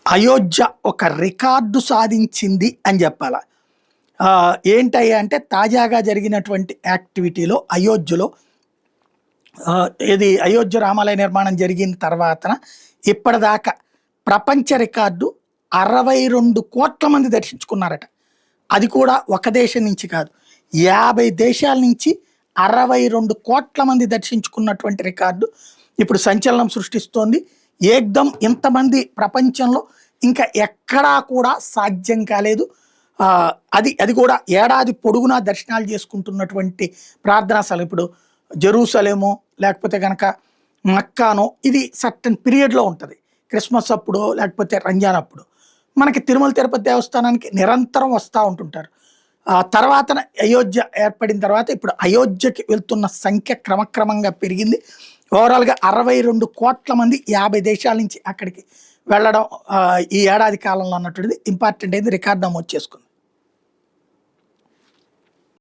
అయోధ్య ఒక రికార్డు సాధించింది అని చెప్పాల. ఏంటయ్యా అంటే తాజాగా జరిగినటువంటి యాక్టివిటీలో అయోధ్యలో ఇది అయోధ్య రామాలయ నిర్మాణం జరిగిన తర్వాతన ఇప్పటిదాకా ప్రపంచ రికార్డు 62 కోట్ల మంది దర్శించుకున్నారట. అది కూడా ఒక దేశం నుంచి కాదు, 50 దేశాల నుంచి 62 కోట్ల మంది దర్శించుకున్నటువంటి రికార్డు ఇప్పుడు సంచలనం సృష్టిస్తోంది. ఏకదం ఇంతమంది ప్రపంచంలో ఇంకా ఎక్కడా కూడా సాధ్యం కాలేదు. అది కూడా ఏడాది పొడుగునా దర్శనాలు చేసుకుంటున్నటువంటి ప్రార్థనా స్థలం. ఇప్పుడు జెరూసలేమో లేకపోతే కనుక మక్కానో ఇది సర్టన్ పీరియడ్లో ఉంటుంది, క్రిస్మస్ అప్పుడు లేకపోతే రంజాన్ అప్పుడు. మనకి తిరుమల తిరుపతి దేవస్థానానికి నిరంతరం వస్తూ ఉంటుంటారు. తర్వాత అయోధ్య ఏర్పడిన తర్వాత ఇప్పుడు అయోధ్యకి వెళ్తున్న సంఖ్య క్రమక్రమంగా పెరిగింది. ఓవరాల్గా 62 కోట్ల మంది 50 దేశాల నుంచి అక్కడికి వెళ్ళడం ఈ ఏడాది కాలంలో అన్నటువంటిది ఇంపార్టెంట్ అయింది, రికార్డ్ నమోదు చేసుకుంది.